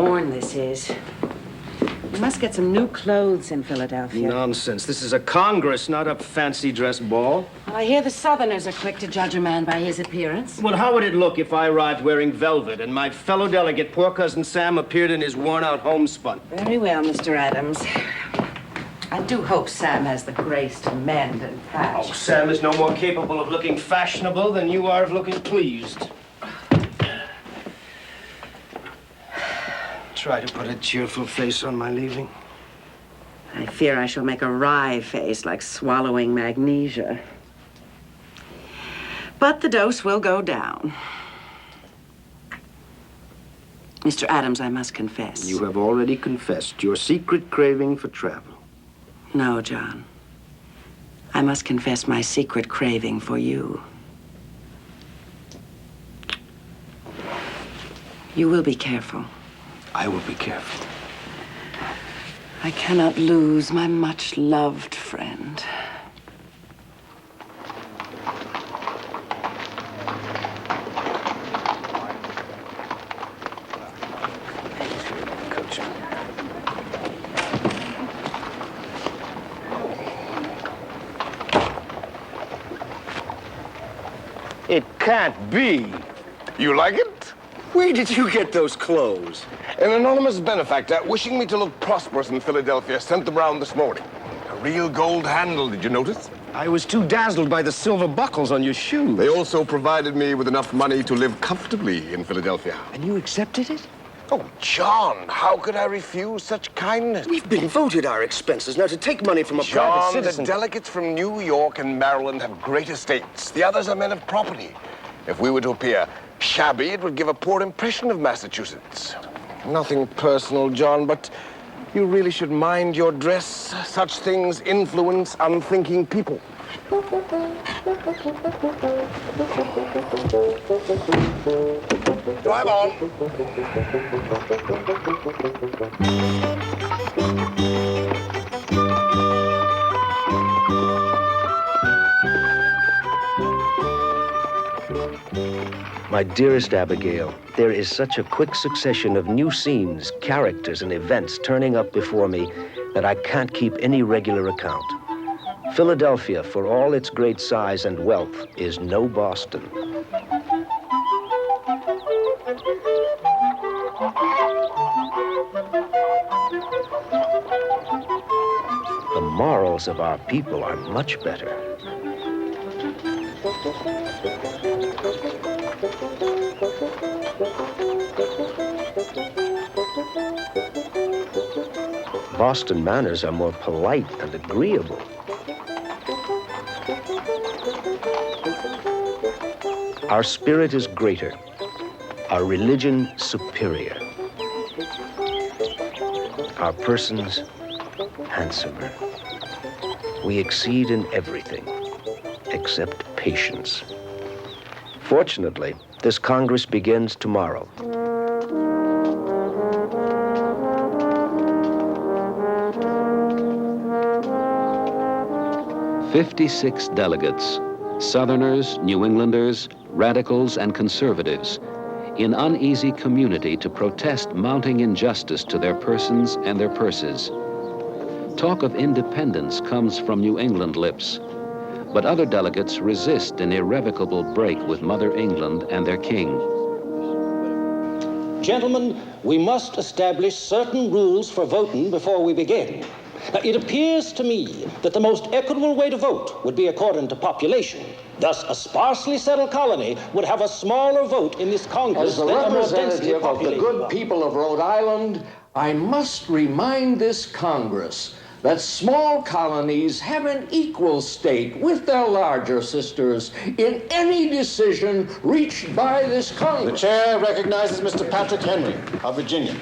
worn this is. You must get some new clothes in Philadelphia. Nonsense. This is a Congress, not a fancy dress ball. Well, I hear the Southerners are quick to judge a man by his appearance. Well, how would it look if I arrived wearing velvet and my fellow delegate, poor cousin Sam, appeared in his worn-out homespun? Very well, Mr. Adams. I do hope Sam has the grace to mend and patch. Oh, Sam is no more capable of looking fashionable than you are of looking pleased. Try to put a cheerful face on my leaving. I fear I shall make a wry face like swallowing magnesia. But the dose will go down. Mr. Adams, I must confess. You have already confessed your secret craving for travel. No, John. I must confess my secret craving for you. You will be careful. I will be careful. I cannot lose my much-loved friend. It can't be. You like it? Where did you get those clothes? An anonymous benefactor wishing me to look prosperous in Philadelphia sent them round this morning. A real gold handle, did you notice? I was too dazzled by the silver buckles on your shoes. They also provided me with enough money to live comfortably in Philadelphia. And you accepted it? Oh, John, how could I refuse such kindness? We've been voted our expenses. Now, to take money from a private John, citizen... the delegates from New York and Maryland have great estates. The others are men of property. If we were to appear shabby, it would give a poor impression of Massachusetts. Nothing personal, John, but you really should mind your dress. Such things influence unthinking people. Drive on. My dearest Abigail, there is such a quick succession of new scenes, characters, and events turning up before me that I can't keep any regular account. Philadelphia, for all its great size and wealth, is no Boston. The morals of our people are much better. Boston manners are more polite and agreeable. Our spirit is greater, our religion superior, our persons handsomer. We exceed in everything except patience. Fortunately, this Congress begins tomorrow. 56 delegates, Southerners, New Englanders, radicals, and conservatives, in uneasy community to protest mounting injustice to their persons and their purses. Talk of independence comes from New England lips, but other delegates resist an irrevocable break with Mother England and their king. Gentlemen, we must establish certain rules for voting before we begin. It appears to me that the most equitable way to vote would be according to population. Thus, a sparsely settled colony would have a smaller vote in this Congress As the than a more densely representative of the populated good one. people of Rhode Island, I must remind this Congress that small colonies have an equal stake with their larger sisters in any decision reached by this Congress. The chair recognizes Mr. Patrick Henry of Virginia.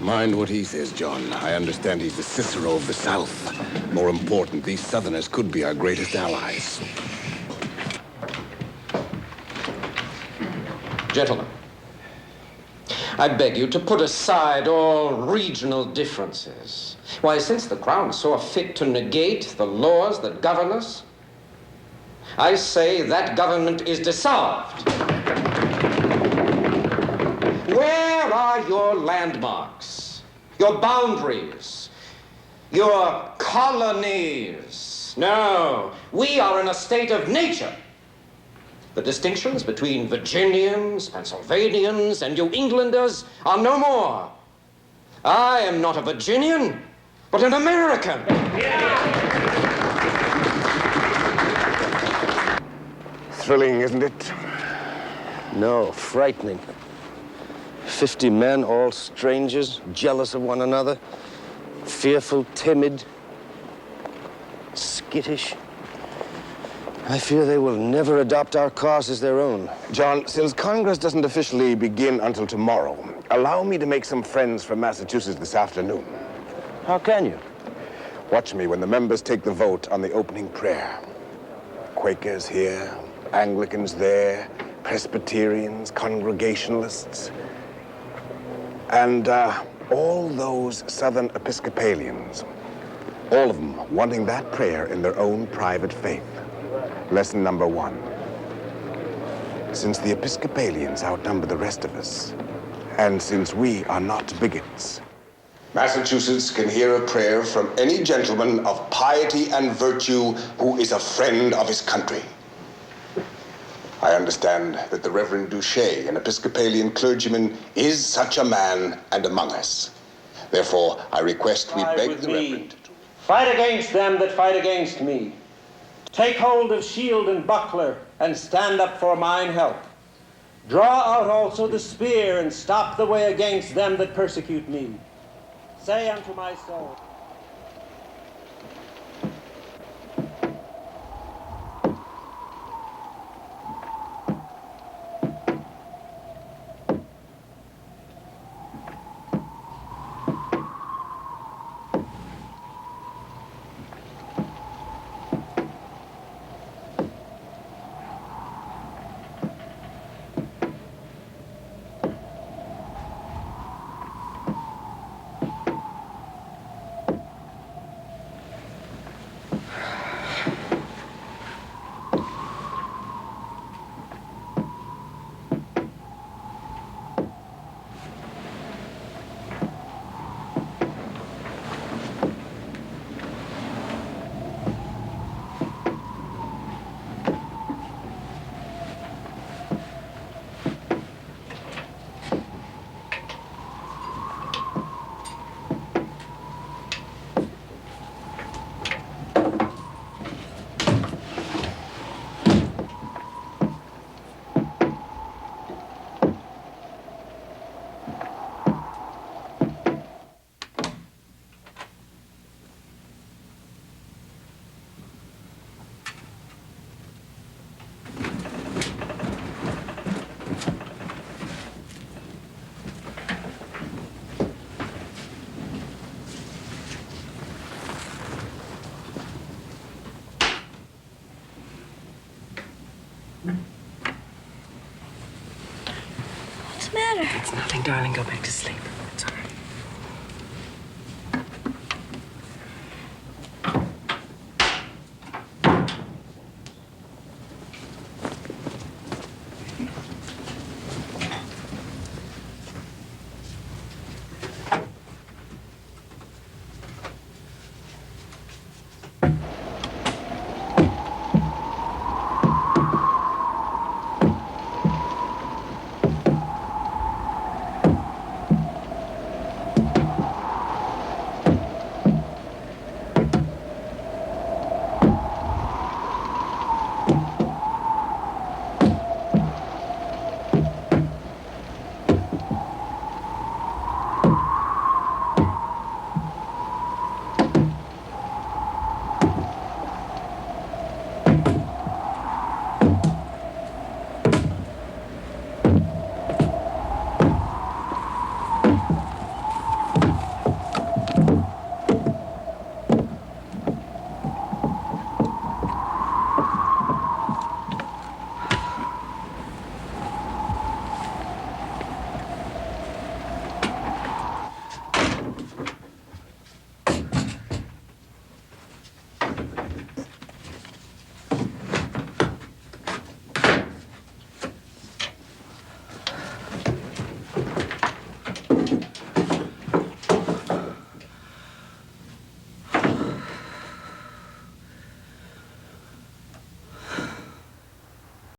Mind what he says, John. I understand he's the Cicero of the South. More important, these Southerners could be our greatest allies. Gentlemen, I beg you to put aside all regional differences. Why, since the Crown saw fit to negate the laws that govern us, I say that government is dissolved. are your landmarks, your boundaries, your colonies. No, we are in a state of nature. The distinctions between Virginians, Pennsylvanians, and New Englanders are no more. I am not a Virginian, but an American. Thrilling, isn't it? No, frightening. 50 men, all strangers, jealous of one another, fearful, timid, skittish. I fear they will never adopt our cause as their own. John, since Congress doesn't officially begin until tomorrow, allow me to make some friends from Massachusetts this afternoon. How can you? Watch me when the members take the vote on the opening prayer. Quakers here, Anglicans there, Presbyterians, Congregationalists, and all those Southern Episcopalians, all of them wanting that prayer in their own private faith. Lesson number 1. Since the Episcopalians outnumber the rest of us, and since we are not bigots, Massachusetts can hear a prayer from any gentleman of piety and virtue who is a friend of his country. I understand that the Reverend Duché, an Episcopalian clergyman, is such a man and among us. Therefore, I request we beg the Reverend. Fight against them that fight against me. Take hold of shield and buckler, and stand up for mine help. Draw out also the spear, and stop the way against them that persecute me. Say unto my soul, It's nothing, darling. Go back to sleep.